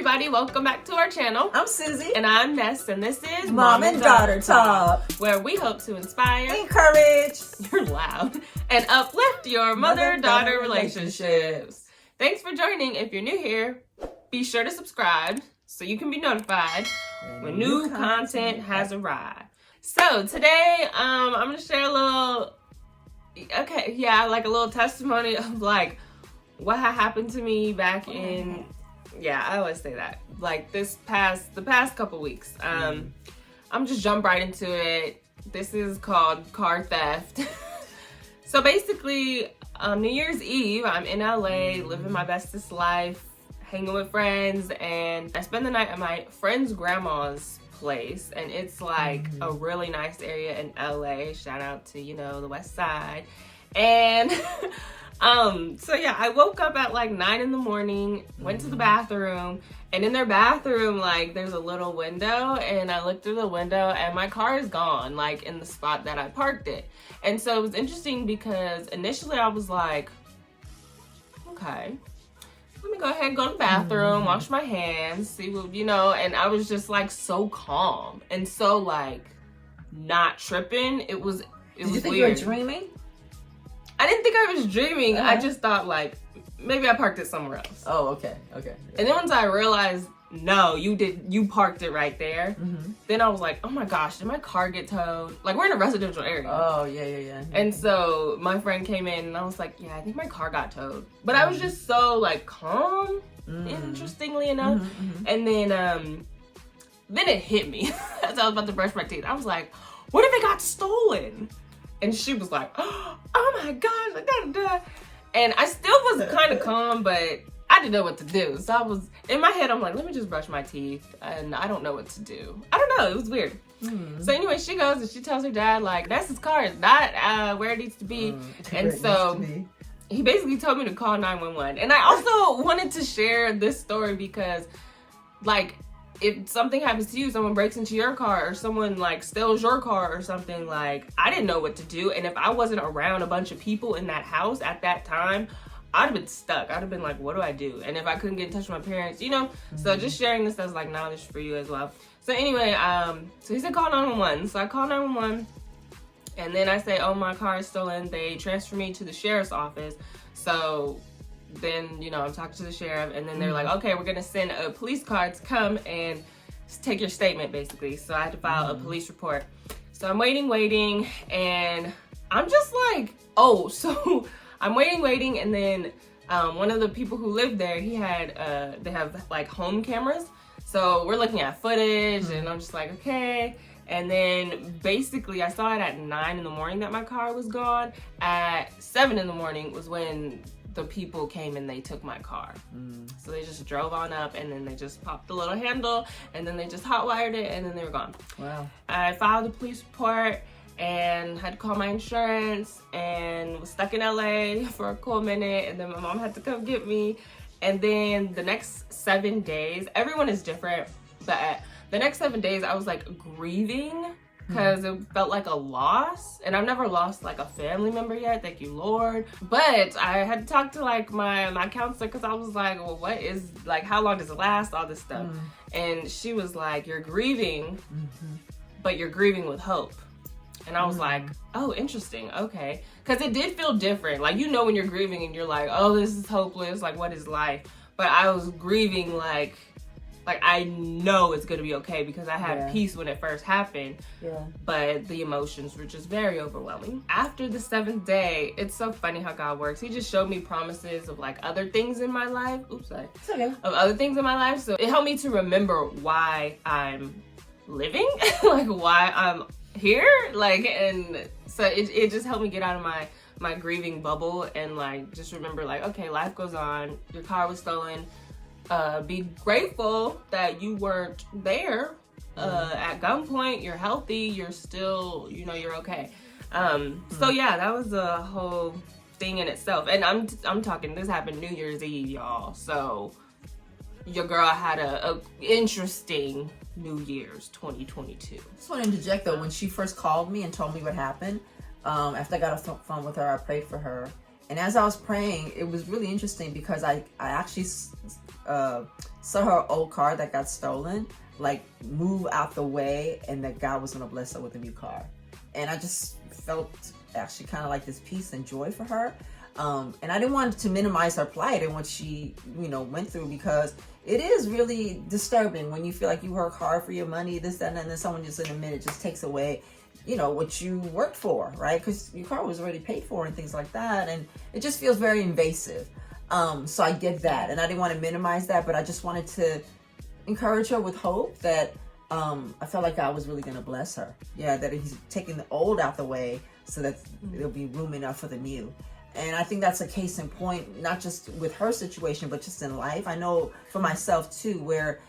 everybody, welcome back to our channel. I'm Susie. And I'm Ness, and this is Mom and Daughter Talk, where we hope to inspire, encourage, you're loud, and uplift your mother-daughter relationships. Thanks for joining. If you're new here, be sure to subscribe so you can be notified when new content has arrived. So today, I'm going to share a little, like a little testimony of like what had happened to me back in, I always say that, like the past couple weeks. I'm just jump right into it. This is called car theft. So basically, New Year's Eve, I'm in LA, living my bestest life, hanging with friends, and I spend the night at my friend's grandma's place, and it's like a really nice area in LA. Shout out to, the West Side. And I woke up at like 9 in the morning, went to the bathroom, and in their bathroom, like there's a little window, and I looked through the window and my car is gone, like in the spot that I parked it. And so it was interesting because initially I was like, okay, let me go ahead and go to the bathroom, wash my hands, see what, and I was just like so calm and so like not tripping. It was Did you think weird. you were dreaming? I didn't think I was dreaming. I just thought like maybe I parked it somewhere else. Oh, okay. And then once I realized, no, you parked it right there. Then I was like, oh my gosh, did my car get towed? Like we're in a residential area. Oh, yeah. And so my friend came in and I was like, yeah, I think my car got towed. But I was just so like calm, interestingly enough. And then it hit me as I was about to brush my teeth. I was like, what if it got stolen? And she was like, oh my gosh, and I still was kind of calm, but I didn't know what to do. So I was, in my head, I'm like, let me just brush my teeth, and I don't know what to do. I don't know, it was weird. So anyway, she goes and she tells her dad, like, Ness's car is not where it needs to be. And so he basically told me to call 911. And I also wanted to share this story because, like, if something happens to you, someone breaks into your car or someone like steals your car or something, like I didn't know what to do. And if I wasn't around a bunch of people in that house at that time, I'd have been stuck. I'd have been like, what do I do? And if I couldn't get in touch with my parents, so just sharing this as like knowledge for you as well. So anyway, so he said call 911. So I call 911 and then I say, oh, my car is stolen. They transfer me to the sheriff's office. So then, I'm talking to the sheriff, and then they're like, okay, we're gonna send a police car to come and take your statement, basically. So I had to file a police report. So I'm waiting, and I'm just like, so I'm waiting, and then one of the people who lived there, they have like home cameras. So we're looking at footage, and I'm just like, okay. And then basically I saw it at 9 in the morning that my car was gone. At 7 in the morning was when the people came and they took my car. So they just drove on up, and then they just popped the little handle, and then they just hot wired it, and then they were gone. Wow. I filed a police report and had to call my insurance and was stuck in LA for a cool minute, and then my mom had to come get me. And then the next 7 days, everyone is different, but the next 7 days I was like grieving because it felt like a loss, and I've never lost like a family member yet, thank you Lord. But I had to talk to like my counselor because I was like, well, what is, like, how long does it last, all this stuff? And she was like, you're grieving, but you're grieving with hope. And I was like, oh, interesting, okay. Because it did feel different, like, when you're grieving and you're like, oh, this is hopeless, like, what is life? But I was grieving like I know it's gonna be okay because I had peace when it first happened. But the emotions were just very overwhelming. After the 7th day, it's so funny how God works. He just showed me promises of like other things in my life. Oops, sorry. It's okay. Of other things in my life. So it helped me to remember why I'm living, like why I'm here. Like, and so it just helped me get out of my grieving bubble and like just remember like, okay, life goes on. Your car was stolen. Be grateful that you weren't there at gunpoint. You're healthy. You're still, you're okay. So yeah, that was a whole thing in itself. And I'm talking, this happened New Year's Eve, y'all. So your girl had a interesting New Year's 2022. Just want to interject though, when she first called me and told me what happened, after I got off the phone with her, I prayed for her. as I was praying, it was really interesting because I actually saw her old car that got stolen, like, move out the way, and that God was going to bless her with a new car. And I just felt actually kind of like this peace and joy for her. And I didn't want to minimize her plight and what she, went through, because it is really disturbing when you feel like you work hard for your money, this, that, and then someone just in a minute just takes away, what you worked for, right? Because your car was already paid for and things like that. And it just feels very invasive. So I get that. And I didn't want to minimize that, but I just wanted to encourage her with hope that I felt like God was really going to bless her. Yeah, that he's taking the old out the way so that there'll be room enough for the new. And I think that's a case in point, not just with her situation, but just in life. I know for myself too, where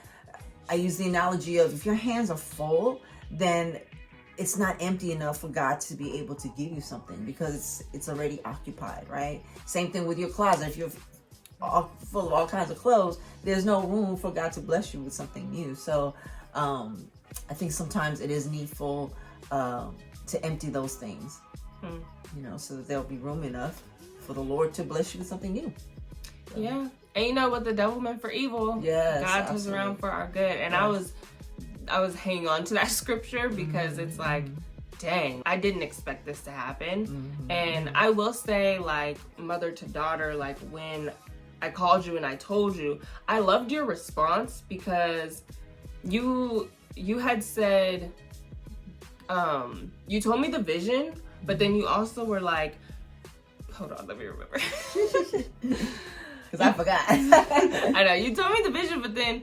I use the analogy of if your hands are full, then it's not empty enough for God to be able to give you something, because it's already occupied, right? Same thing with your closet. If you're full of all kinds of clothes, there's no room for God to bless you with something new. So I think sometimes it is needful to empty those things, so that there'll be room enough for the Lord to bless you with something new. So. Yeah. And you know what the devil meant for evil, yes, God turns around for our good. And yes. I was hanging on to that scripture because it's like, dang, I didn't expect this to happen. And I will say, like, mother to daughter, like, when I called you and I told you, I loved your response, because you had said, you told me the vision, but then you also were like, hold on, let me remember. Because I forgot. I know, you told me the vision, but then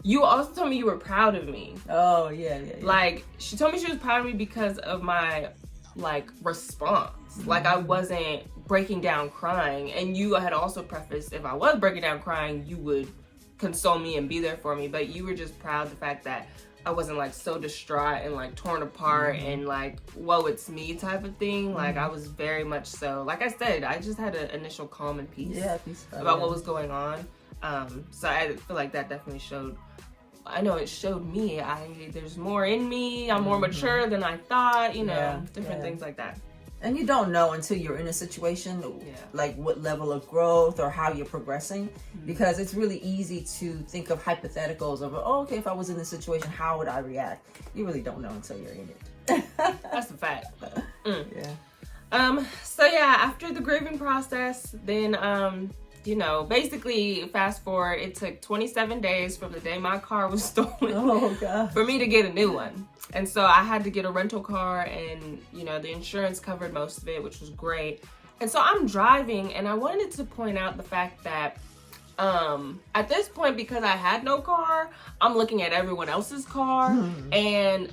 you also told me you were proud of me. Oh, yeah. Like, she told me she was proud of me because of my, like, response. Like, I wasn't breaking down crying. And you had also prefaced, if I was breaking down crying, you would console me and be there for me. But you were just proud of the fact that I wasn't, like, so distraught and, like, torn apart and, like, whoa, it's me type of thing. Like, I was very much so, like I said, I just had an initial calm and peace about what was going on. So I feel like that definitely showed, I know it showed me, there's more in me, I'm more mature than I thought, different things like that. And you don't know until you're in a situation, like what level of growth or how you're progressing, because it's really easy to think of hypotheticals of, okay, if I was in this situation, how would I react? You really don't know until you're in it. That's a fact. Yeah. So yeah, after the grieving process, then, basically fast forward, it took 27 days from the day my car was stolen for me to get a new one. And so I had to get a rental car, and, the insurance covered most of it, which was great. And so I'm driving, and I wanted to point out the fact that at this point, because I had no car, I'm looking at everyone else's car, and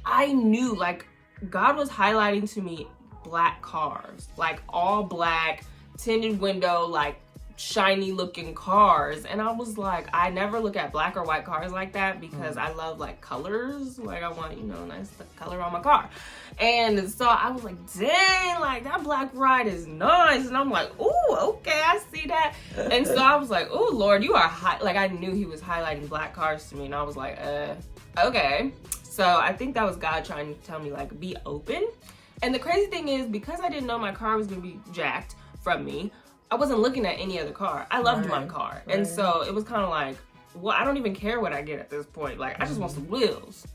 I knew, like, God was highlighting to me black cars, like all black, tinted window, like shiny looking cars. And I was like, I never look at black or white cars like that, because I love, like, colors. Like, I want, a nice color on my car. And so I was like, dang, like, that black ride is nice. And I'm like, ooh, okay, I see that. And so I was like, ooh, Lord, you are like, I knew he was highlighting black cars to me. And I was like, okay. So I think that was God trying to tell me, like, be open. And the crazy thing is, because I didn't know my car was going to be jacked from me, I wasn't looking at any other car. I loved my car. And so it was kind of like, well, I don't even care what I get at this point. Like, I just want some wheels.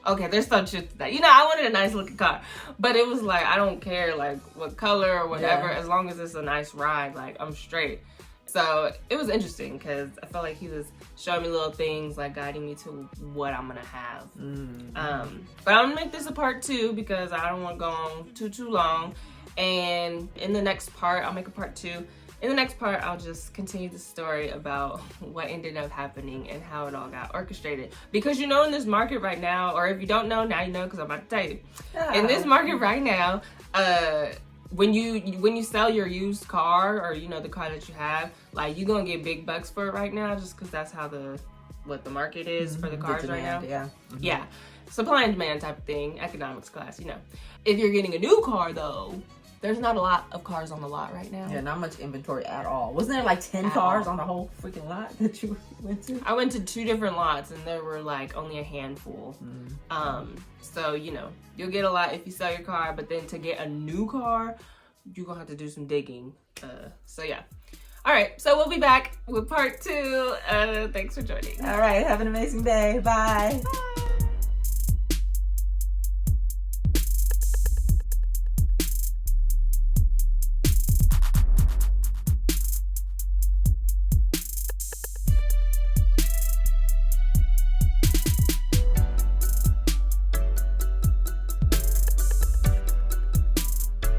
Okay, there's some shit to that. I wanted a nice looking car. But it was like, I don't care, like, what color or whatever. As long as it's a nice ride, like, I'm straight. So it was interesting, because I felt like he was showing me little things, like guiding me to what I'm gonna have. But I'm gonna make this a part 2, because I don't want to go on too long. And in the next part, I'll make a part 2. In the next part, I'll just continue the story about what ended up happening and how it all got orchestrated. Because in this market right now, or if you don't know, now you know, because I'm about to tell you. In this market right now, when you sell your used car, or the car that you have, like, you're gonna get big bucks for it right now, just because that's how the market is for the cars right now. Yeah, supply and demand type of thing, economics class. If you're getting a new car though, there's not a lot of cars on the lot right now. Yeah, not much inventory at all. Wasn't there like 10 cars on the whole freaking lot that you went to? I went to 2 different lots, and there were like only a handful. So you'll get a lot if you sell your car, but then to get a new car, you're gonna have to do some digging. So yeah. All right, so we'll be back with part 2. Thanks for joining. All right, have an amazing day. Bye. Bye.